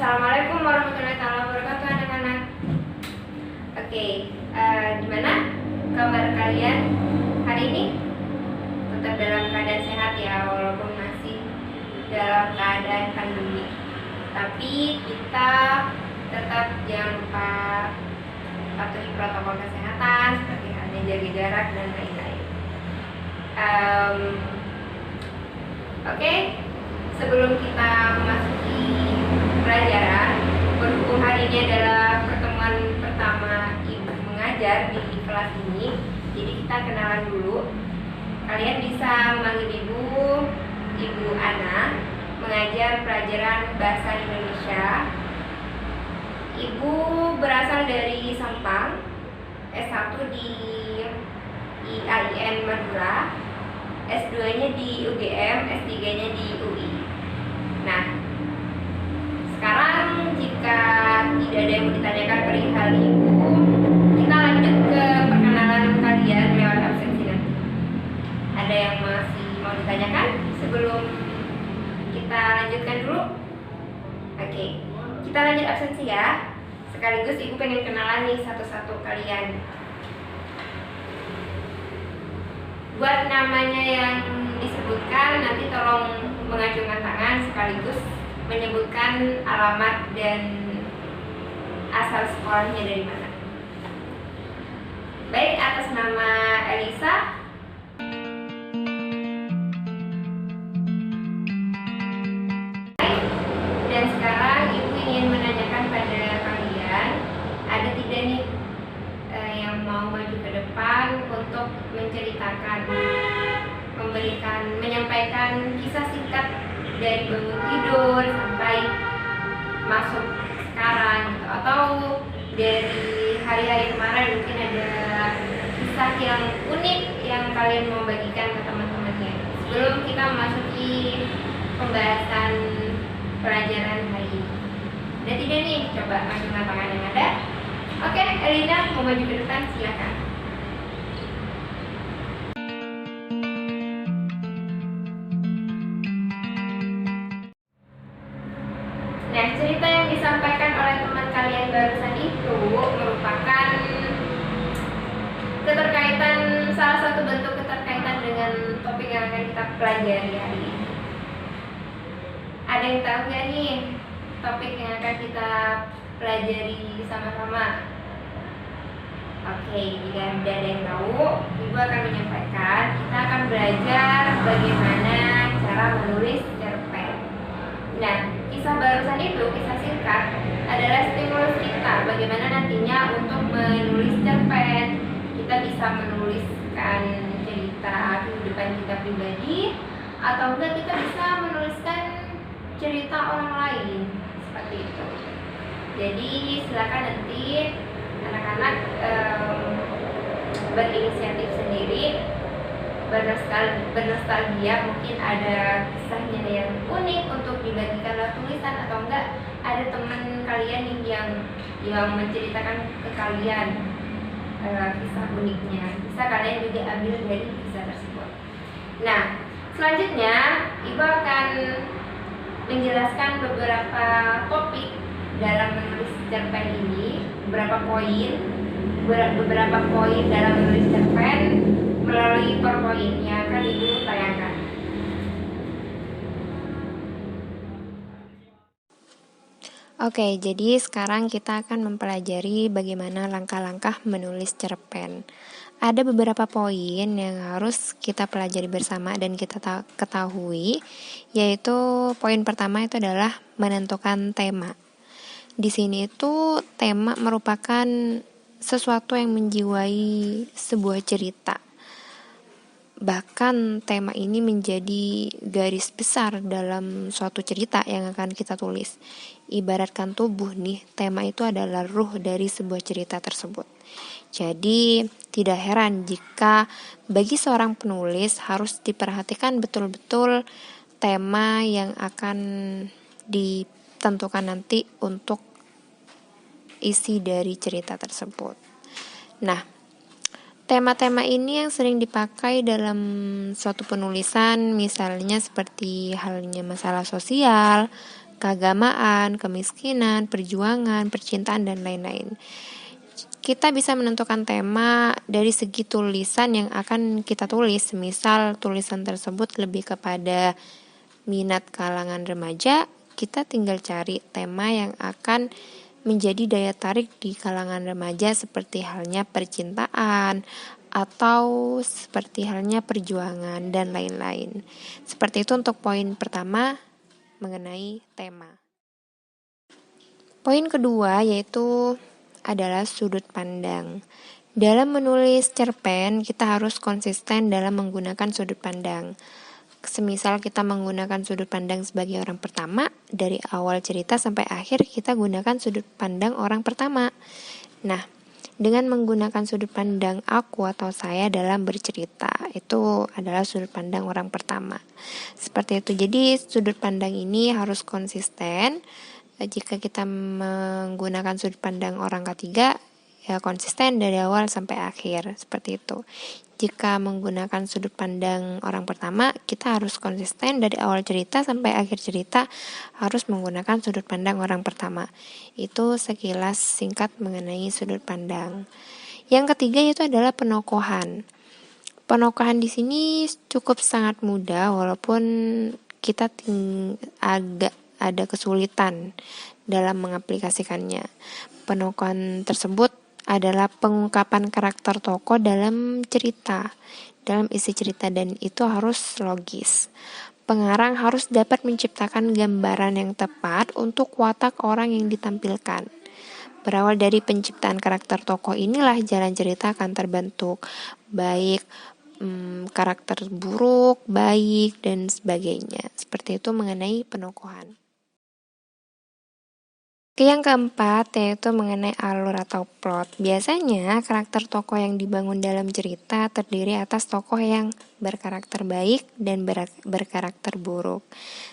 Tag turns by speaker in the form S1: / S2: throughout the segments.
S1: Assalamualaikum warahmatullahi wabarakatuh anak-anak. Oke, gimana kabar kalian hari ini? Tetap dalam keadaan sehat ya, walaupun masih dalam keadaan pandemi. Tapi kita tetap jangan lupa patuhi protokol kesehatan seperti halnya jaga jarak dan lain-lain. Oke, sebelum kita memasuki pelajaran, berhubung hari ini adalah pertemuan pertama ibu mengajar di kelas ini, jadi kita kenalan dulu. Kalian bisa memanggil Ibu Ana, mengajar pelajaran bahasa Indonesia. Ibu berasal dari Sampang, S1 di IAIN Madura, S2-nya di UGM, S3-nya di UI. Nah, sekarang jika tidak ada yang mau ditanyakan perihal Ibu, kita lanjut ke perkenalan kalian lewat absensi nanti. Ada yang masih mau ditanyakan sebelum kita lanjutkan dulu? Oke, kita lanjut absensi ya. Sekaligus Ibu pengen kenalan nih satu-satu kalian. Buat namanya yang disebutkan, nanti tolong mengacungkan tangan sekaligus menyebutkan alamat dan asal sekolahnya dari mana. Baik, atas nama Elisa. Dan sekarang Ibu ingin menanyakan pada kalian, ada tidak nih yang mau maju ke depan untuk menceritakan, menyampaikan kisah singkat dari bangun tidur sampai masuk sekarang gitu, atau dari hari-hari kemarin mungkin ada kisah yang unik yang kalian mau bagikan ke teman-temannya sebelum kita memasuki pembahasan pelajaran hari ini. Ada tidak nih? Coba majukan tangan yang ada. Oke, Elina mau maju ke depan, silakan. Nah, cerita yang disampaikan oleh teman kalian barusan itu merupakan keterkaitan, salah satu bentuk keterkaitan dengan topik yang akan kita pelajari hari ini. Ada yang tahu nggak nih topik yang akan kita pelajari sama-sama? Oke, jika tidak ada yang tahu, Ibu akan menyampaikan. Kita akan belajar bagaimana cara menulis cerpen. Nah, kisah barusan itu, kisah singkat, adalah stimulus kita bagaimana nantinya untuk menulis cerpen. Kita bisa menuliskan cerita kehidupan kita pribadi, atau enggak kita bisa menuliskan cerita orang lain, seperti itu. Jadi silakan nanti anak-anak berinisiatif sendiri, bernostalgia, mungkin ada kisahnya yang unik untuk dibagikan lewat tulisan, atau enggak ada teman kalian yang menceritakan ke kalian kisah uniknya. Bisa kalian juga ambil dari kisah tersebut. Nah, selanjutnya Ibu akan menjelaskan beberapa topik dalam menulis cerpen ini, beberapa poin dalam menulis cerpen melalui PowerPoint yang akan Ibu tayangkan.
S2: Oke, jadi sekarang kita akan mempelajari bagaimana langkah-langkah menulis cerpen. Ada beberapa poin yang harus kita pelajari bersama dan kita ketahui, yaitu poin pertama itu adalah menentukan tema. Di sini itu tema merupakan sesuatu yang menjiwai sebuah cerita. Bahkan tema ini menjadi garis besar dalam suatu cerita yang akan kita tulis. Ibaratkan tubuh nih, tema itu adalah ruh dari sebuah cerita tersebut. Jadi tidak heran jika bagi seorang penulis harus diperhatikan betul-betul tema yang akan ditentukan nanti untuk isi dari cerita tersebut. Nah, tema-tema ini yang sering dipakai dalam suatu penulisan, misalnya seperti halnya masalah sosial, keagamaan, kemiskinan, perjuangan, percintaan, dan lain-lain. Kita bisa menentukan tema dari segi tulisan yang akan kita tulis. Misal tulisan tersebut lebih kepada minat kalangan remaja, kita tinggal cari tema yang akan menjadi daya tarik di kalangan remaja seperti halnya percintaan atau seperti halnya perjuangan dan lain-lain. Seperti itu untuk poin pertama mengenai tema. Poin kedua yaitu adalah sudut pandang. Dalam menulis cerpen, kita harus konsisten dalam menggunakan sudut pandang. Semisal kita menggunakan sudut pandang sebagai orang pertama, dari awal cerita sampai akhir kita gunakan sudut pandang orang pertama. Nah, dengan menggunakan sudut pandang aku atau saya dalam bercerita, itu adalah sudut pandang orang pertama. Seperti itu. Jadi sudut pandang ini harus konsisten. Jika kita menggunakan sudut pandang orang ketiga, ya konsisten dari awal sampai akhir, seperti itu. Jika menggunakan sudut pandang orang pertama, kita harus konsisten dari awal cerita sampai akhir cerita harus menggunakan sudut pandang orang pertama. Itu sekilas singkat mengenai sudut pandang. Yang ketiga itu adalah penokohan. Penokohan di sini cukup sangat mudah walaupun kita agak ada kesulitan dalam mengaplikasikannya. Penokohan tersebut adalah pengungkapan karakter tokoh dalam cerita, dalam isi cerita, dan itu harus logis. Pengarang harus dapat menciptakan gambaran yang tepat untuk watak orang yang ditampilkan. Berawal dari penciptaan karakter tokoh inilah jalan cerita akan terbentuk, baik karakter buruk, baik, dan sebagainya. Seperti itu mengenai penokohan. Yang keempat yaitu mengenai alur atau plot. Biasanya karakter tokoh yang dibangun dalam cerita terdiri atas tokoh yang berkarakter baik dan berkarakter buruk.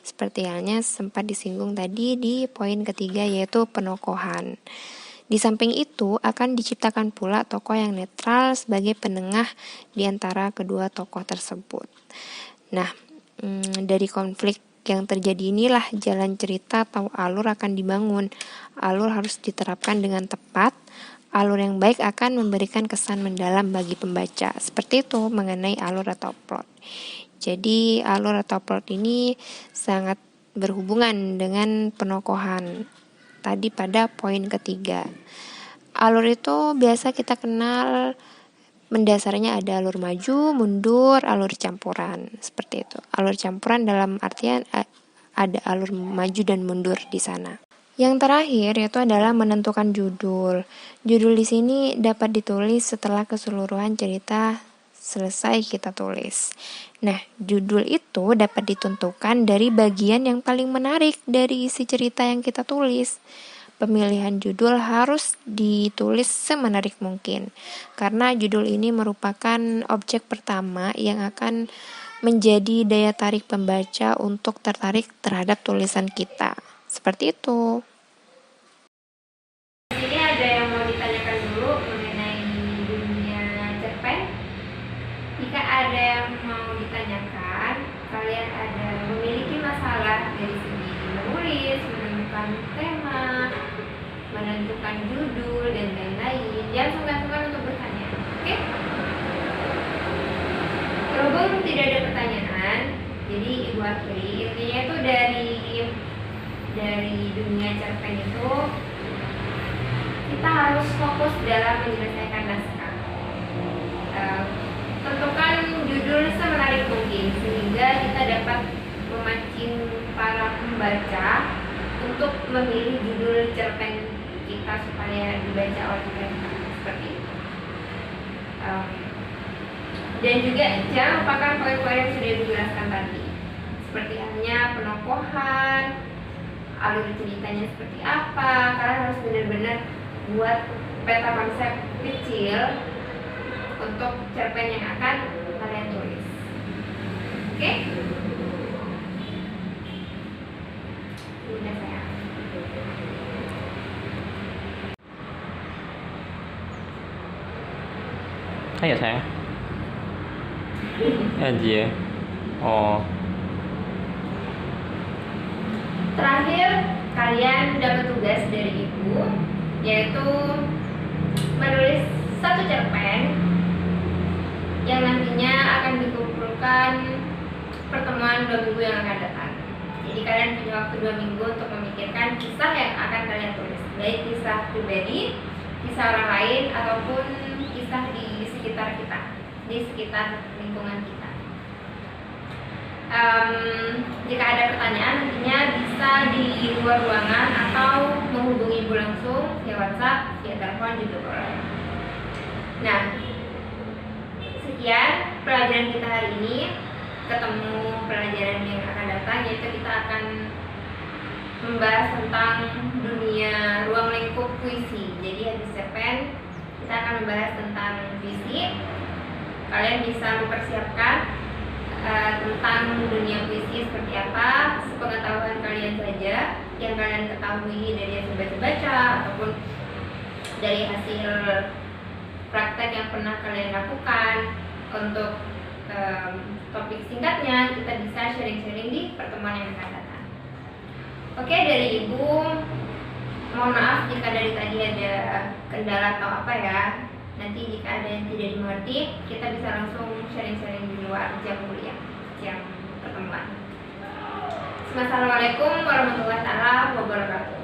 S2: Seperti halnya sempat disinggung tadi di poin ketiga yaitu penokohan. Di samping itu akan diciptakan pula tokoh yang netral sebagai penengah di antara kedua tokoh tersebut. Nah, dari konflik yang terjadi inilah jalan cerita atau alur akan dibangun. Alur harus diterapkan dengan tepat. Alur yang baik akan memberikan kesan mendalam bagi pembaca. Seperti itu mengenai alur atau plot. Jadi alur atau plot ini sangat berhubungan dengan penokohan tadi pada poin ketiga. Alur itu biasa kita kenal mendasarnya ada alur maju, mundur, alur campuran, seperti itu. Alur campuran dalam artian ada alur maju dan mundur di sana. Yang terakhir yaitu adalah menentukan judul. Judul di sini dapat ditulis setelah keseluruhan cerita selesai kita tulis. Nah, judul itu dapat ditentukan dari bagian yang paling menarik dari isi cerita yang kita tulis. Pemilihan judul harus ditulis semenarik mungkin, karena judul ini merupakan objek pertama yang akan menjadi daya tarik pembaca untuk tertarik terhadap tulisan kita. Seperti itu.
S1: Jadi ada yang mau ditanyakan dulu mengenai dunia cerpen? Jika ada yang mau ditanyakan, kalian ada memiliki masalah dari segi menulis, menemukan tema, menentukan judul, dan lain-lain, jangan sungkan-sungkan untuk bertanya. Oke? Berhubung tidak ada pertanyaan, jadi Ibu akhiri. Intinya itu dari dunia cerpen itu kita harus fokus dalam menyelesaikan naskah. Tentukan judul semenarik mungkin sehingga kita dapat memancing para pembaca untuk memilih judul cerpen kita supaya dibaca oleh mereka, seperti itu. Dan juga jangan lupakan poin-poin yang sudah dijelaskan tadi, seperti halnya penokohan, alur ceritanya seperti apa. Kalian harus benar-benar buat peta konsep kecil untuk cerpen yang akan kalian tulis. Oke? Udah saya.
S3: Ayo sayang. Aji ya. Oh.
S1: Terakhir, kalian dapat tugas dari ibu, yaitu menulis satu cerpen yang nantinya akan dikumpulkan pertemuan 2 minggu yang akan datang. Jadi kalian punya waktu 2 minggu untuk memikirkan kisah yang akan kalian tulis, baik kisah pribadi, kisah orang lain, ataupun kisah di sekitar kita, di sekitar lingkungan kita. Jika ada pertanyaan nantinya bisa di luar ruangan atau menghubungi ibu langsung via WhatsApp, via telepon juga boleh. Nah, sekian pelajaran kita hari ini. Ketemu pelajaran yang akan datang, yaitu kita akan membahas tentang dunia ruang lingkup puisi. Jadi habis cerpen kita akan membahas tentang puisi. Kalian bisa mempersiapkan tentang dunia puisi seperti apa, sepengetahuan kalian saja yang kalian ketahui dari hasil baca-baca ataupun dari hasil praktek yang pernah kalian lakukan. Untuk topik singkatnya kita bisa sharing-sharing di pertemuan yang akan datang. Oke, dari ibu, mohon maaf jika dari tadi ada kendala atau apa ya. Nanti jika ada yang tidak dimengerti, kita bisa langsung sharing-sharing di luar jam kuliah, jam pertemuan. Assalamualaikum warahmatullahi wabarakatuh.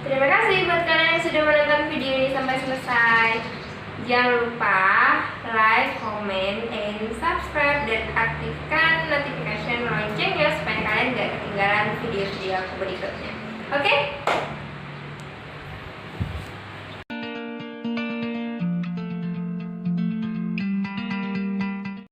S1: Terima kasih buat kalian yang sudah menonton video ini sampai selesai. Jangan lupa like, comment, and subscribe, dan aktifkan notification loncengnya supaya kalian gak ketinggalan video-video aku berikutnya. Oke?